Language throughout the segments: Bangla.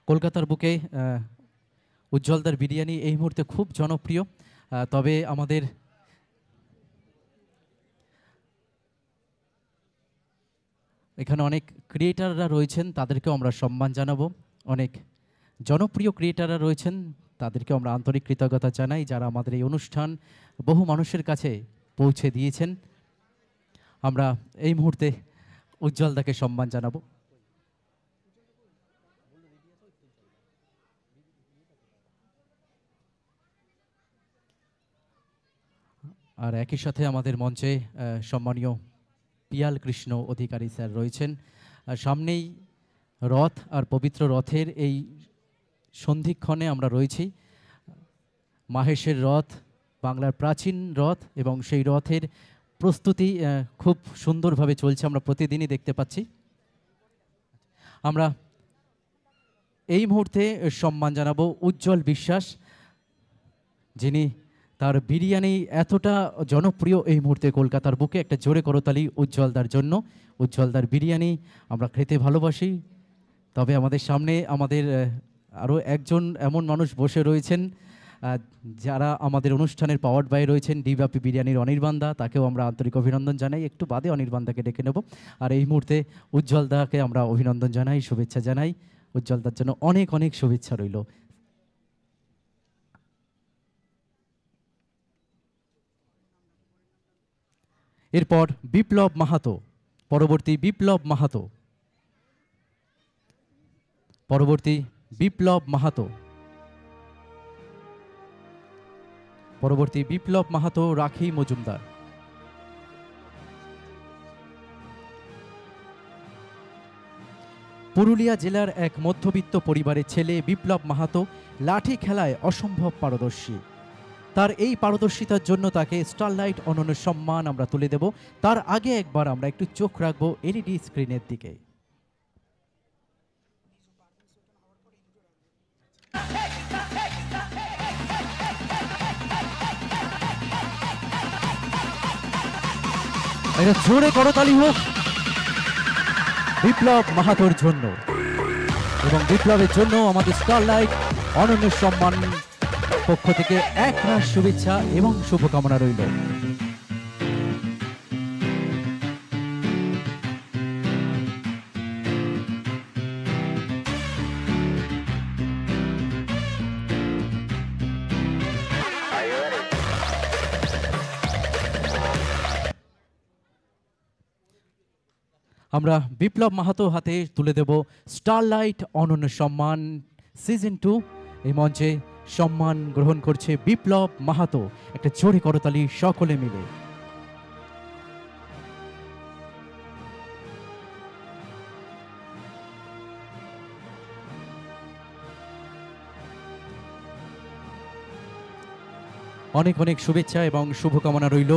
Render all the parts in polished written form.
কলকাতার বুকে উজ্জ্বলদার বিরিয়ানি এই মুহূর্তে খুব জনপ্রিয়। তবে আমাদের এখানে অনেক ক্রিয়েটাররা রয়েছেন, তাদেরকেও আমরা সম্মান জানাবো। অনেক জনপ্রিয় ক্রিয়েটাররা রয়েছেন, তাদেরকেও আমরা আন্তরিক কৃতজ্ঞতা জানাই, যারা আমাদের এই অনুষ্ঠান বহু মানুষের কাছে পৌঁছে দিয়েছেন। আমরা এই মুহূর্তে উজ্জ্বলদাকে সম্মান জানাবো। আর একই সাথে আমাদের মঞ্চে সম্মানীয় পিয়াল কৃষ্ণ অধিকারী স্যার রয়েছেন। সামনেই রথ, আর পবিত্র রথের এই সন্ধিক্ষণে আমরা রয়েছি। মাহেশের রথ, বাংলার প্রাচীন রথ, এবং সেই রথের প্রস্তুতি খুব সুন্দরভাবে চলছে, আমরা প্রতিদিনই দেখতে পাচ্ছি। আমরা এই মুহূর্তে সম্মান জানাবো উজ্জ্বল বিশ্বাস, যিনি তার বিরিয়ানি এতটা জনপ্রিয় এই মুহূর্তে কলকাতার বুকে। একটা জোরে করতালি উজ্জ্বলদার জন্য। উজ্জ্বলদার বিরিয়ানি আমরা খেতে ভালোবাসি। তবে আমাদের সামনে আমাদের আরও একজন এমন মানুষ বসে রয়েছেন, যারা আমাদের অনুষ্ঠানের পাওয়ার্ড বাই রয়েছেন, ডিবাপি বিরিয়ানির অনির্বাণদা। তাকেও আমরা আন্তরিক অভিনন্দন জানাই। একটু বাদে অনির্বাণদাকে ডেকে নেব। আর এই মুহূর্তে উজ্জ্বলদাকে আমরা অভিনন্দন জানাই, শুভেচ্ছা জানাই। উজ্জ্বলদার জন্য অনেক অনেক শুভেচ্ছা রইল। এরপর বিপ্লব মাহাতো, পরবর্তী বিপ্লব মাহাতো, পরবর্তী বিপ্লব মাহাতো, পরবর্তী বিপ্লব মাহাতো, রাখি মজুমদার। পুরুলিয়া জেলার এক মধ্যবিত্ত পরিবারের ছেলে বিপ্লব মাহাতো লাঠি খেলায় অসম্ভব পারদর্শী। তার এই পারদর্শিতার জন্য তাকে স্টারলাইট অনন্য সম্মান আমরা তুলে দেব। তার আগে একবার আমরা একটু চোখ রাখবো এলইডি স্ক্রিনের দিকে। এটা জোরে করতালি হোক বিপ্লব মাহাতোর জন্য, এবং বিপ্লবের জন্য আমাদের স্টারলাইট অনন্য সম্মান পক্ষ থেকে একরাশ শুভেচ্ছা এবং শুভকামনা রইল। আমরা বিপ্লব মাহাতো হাতে তুলে দেব স্টারলাইট অনন্য সম্মান সিজন 2। এই মঞ্চে সম্মান গ্রহণ করছে বিপ্লব মাহাতো। একটা জোরে করতালি সকলে মিলে। অনেক অনেক শুভেচ্ছা এবং শুভকামনা রইল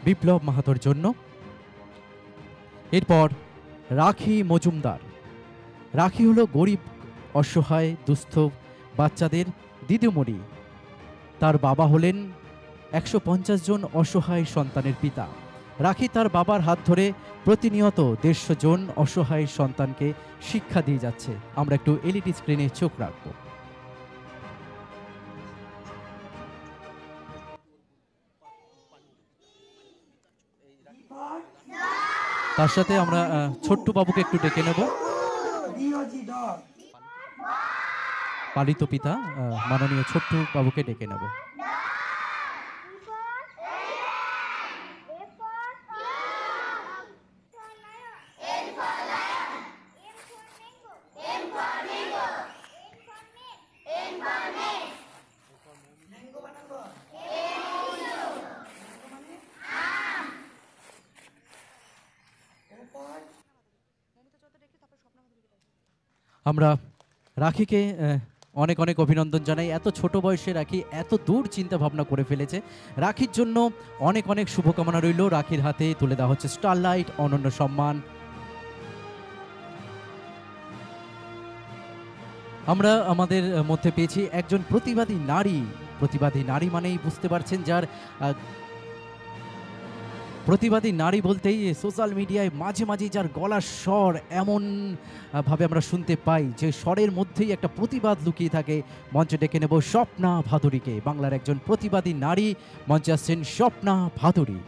বিপ্লব মাহাতোর জন্য। এরপর রাখি মজুমদার। রাখি হলো গরিব, অসহায়, দুস্থ বাচ্চাদের দিদিমণি। তার বাবা হলেন 150 জন অসহায় সন্তানের পিতা। রাখি তার বাবার হাত ধরে প্রতিনিয়ত 150 জন অসহায় সন্তানকে শিক্ষা দিয়ে যাচ্ছে। আমরা একটু এলইডি স্ক্রিনে চোখ রাখবো। তার সাথে আমরা ছোট্ট বাবুকে একটু ডেকে নেব। পালিত পিতা মাননীয় ছোট্ট বাবুকে ডেকে নেব। আমরা রাখিকে অনেক অনেক অভিনন্দন জানাই। এত ছোট বয়সে রাখি এত দূর চিন্তা ভাবনা করে ফেলেছে। রাখির জন্য অনেক অনেক শুভকামনা রইল। রাখির হাতে তুলে দেওয়া হচ্ছে স্টারলাইট অনন্য সম্মান। আমরা আমাদের মধ্যে পেয়েছি একজন প্রতিবাদী নারী। প্রতিবাদী নারী মানেই বুঝতে পারছেন, যার প্রতিবাদী নারী বলতেই সোশ্যাল মিডিয়ায় মাঝে মাঝে যার গলার স্বর এমন ভাবে আমরা শুনতে পাই যে স্বরের মধ্যেই একটা প্রতিবাদ লুকিয়ে থাকে। মঞ্চে ডেকে নেব স্বপ্না ভাদুরীকে। বাংলার একজন প্রতিবাদী নারী, মঞ্চে আসছেন স্বপ্না ভাদুরী।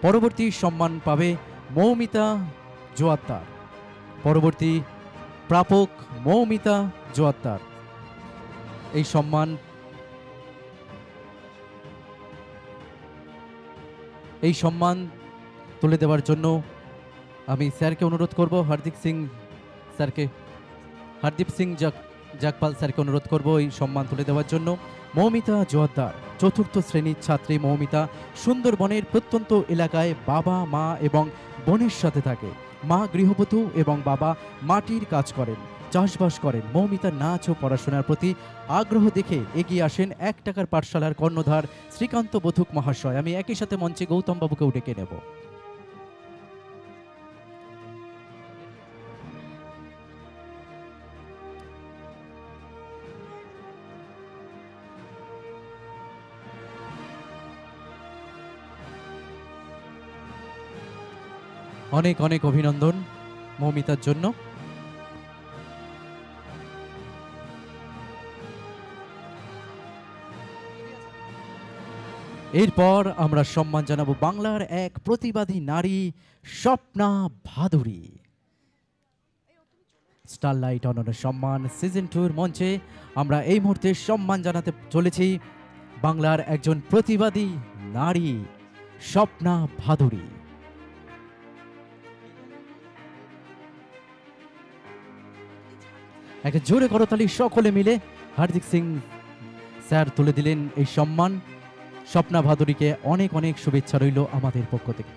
পরবর্তী সম্মান পাবে মৌমিতা জোয়াত্তার। পরবর্তী প্রাপক মৌমিতা জোয়াত্তার। এই সম্মান তুলে দেওয়ার জন্য আমি স্যারকে অনুরোধ করব, হার্দীপ সিং জাগপাল স্যারকে অনুরোধ করব এই সম্মান তুলে দেওয়ার জন্য। মৌমিতা জোয়াত্তার চতুর্থ শ্রেণীর ছাত্রী মৌমিতা সুন্দরবনের প্রত্যন্ত এলাকায় বাবা, মা এবং বোনের সাথে থাকে। মা গৃহবধূ এবং বাবা মাটির কাজ করেন, চাষবাস করেন। মৌমিতার নাচ ও পড়াশোনার প্রতি আগ্রহ দেখে এগিয়ে আসেন 1 টাকার পাঠশালার কর্ণধার শ্রীকান্ত বথুক মহাশয়। আমি একই সাথে মঞ্চে গৌতম বাবুকেও ডেকে নেব। অনেক অনেক অভিনন্দন মৌমিতার জন্য। এরপর আমরা সম্মান জানাবো বাংলার এক প্রতিবাদী নারী স্বপ্না ভাদুরী। স্টারলাইট অনরের সম্মান সিজন 2 মঞ্চে আমরা এই মুহূর্তে সম্মান জানাতে চলেছি বাংলার একজন প্রতিবাদী নারী স্বপ্না ভাদুরী। একটা জোরে করতালি সকলে মিলে। হার্দিক সিং স্যার তুলে দিলেন এই সম্মান। স্বপ্না ভাদুরীকে অনেক অনেক শুভেচ্ছা রইল আমাদের পক্ষ থেকে।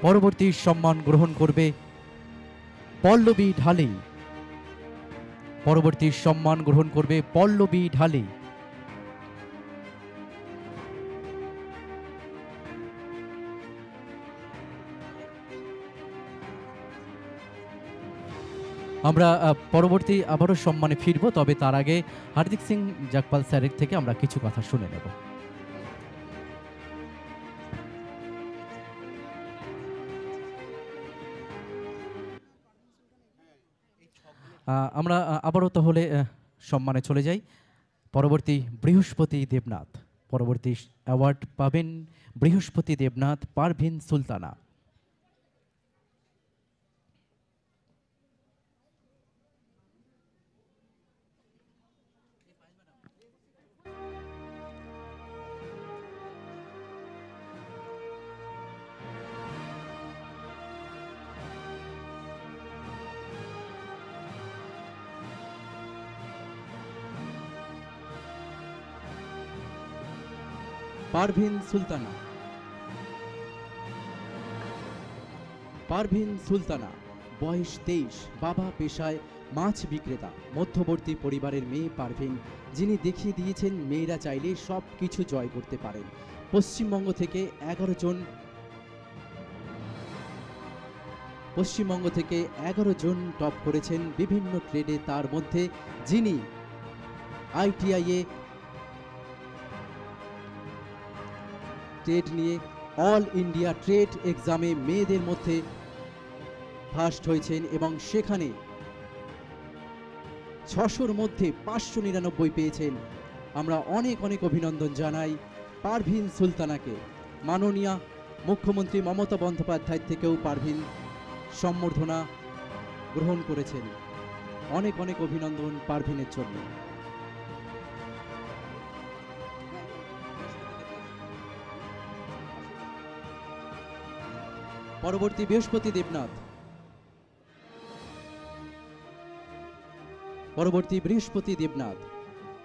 পরবর্তী সম্মান গ্রহণ করবে পল্লবী ঢালি। পরবর্তী সম্মান গ্রহণ করবে পল্লবী ঢালি। আমরা পরবর্তী আবারও সম্মানে ফিরবো, তবে তার আগে হার্দিক সিং জাগপাল স্যারের থেকে আমরা কিছু কথা শুনে নেব। আমরা আবারও তাহলে সম্মানে চলে যাই। পরবর্তী বৃহস্পতি দেবনাথ। পরবর্তী অ্যাওয়ার্ড পাবেন বৃহস্পতি দেবনাথ পারভিন সুলতানা। পারভিন সুলতানা। পারভিন সুলতানা, বয়স 23, বাবা পেশায় মাছ বিক্রেতা, মধ্যবর্তী পরিবারের মেয়ে পারভিন, যিনি দেখিয়ে দিয়েছেন মেয়েরা চাইলে সব কিছু জয় করতে পারেন। পশ্চিমবঙ্গ থেকে 11 জন টপ করেছেন বিভিন্ন ট্রেডে। তার মধ্যে যিনি আইটিআইয়ে ট্রেড নিয়ে অল ইন্ডিয়া ট্রেড এক্সামে মেয়েদের মধ্যে ফার্স্ট হয়েছেন এবং সেখানে 600-র মধ্যে 599 পেয়েছেন। আমরা অনেক অনেক অভিনন্দন জানাই পারভিন সুলতানাকে। মাননীয় মুখ্যমন্ত্রী মমতা বন্দ্যোপাধ্যায় থেকেও পারভিন সম্বর্ধনা গ্রহণ করেছেন। অনেক অনেক অভিনন্দন পারভিনের জন্য। পরবর্তী বৃহস্পতি দেবনাথ। পরবর্তী বৃহস্পতি দেবনাথ।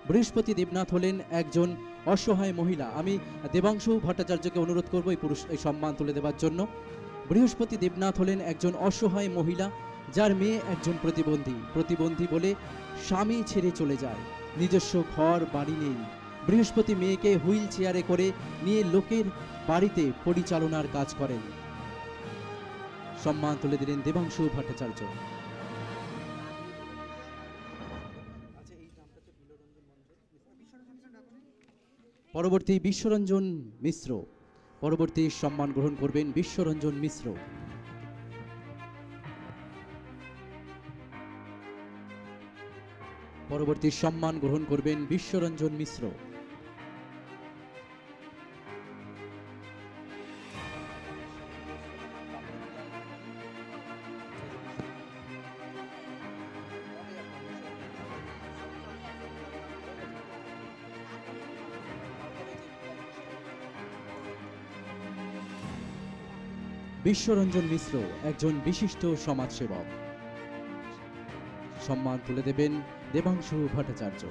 বৃহস্পতি দেবনাথ হলেন একজন অসহায় মহিলা। আমি দেবাংশু ভট্টাচার্যকে অনুরোধ করব এই সম্মান তুলে দেওয়ার জন্য। বৃহস্পতি দেবনাথ হলেন একজন অসহায় মহিলা যার মেয়ে একজন প্রতিবন্ধী বলে স্বামী ছেড়ে চলে যায়। নিজস্ব ঘর বাড়ি নেই। বৃহস্পতি মেয়েকে হুইল চেয়ারে করে নিয়ে লোকের বাড়িতে পরিচালনার কাজ করেন। সম্মান তুলে দিলেন দেবাংশু ভট্টাচার্য। পরবর্তী বিশ্বরঞ্জন মিশ্র, পরবর্তী সম্মান গ্রহণ করবেন বিশ্বরঞ্জন মিশ্র। পরবর্তী সম্মান গ্রহণ করবেন বিশ্বরঞ্জন মিশ্র। বিশ্বরঞ্জন মিশ্র একজন বিশিষ্ট সমাজসেবক। সম্মান তুলে দেবেন দেবাংশু ভট্টাচার্য।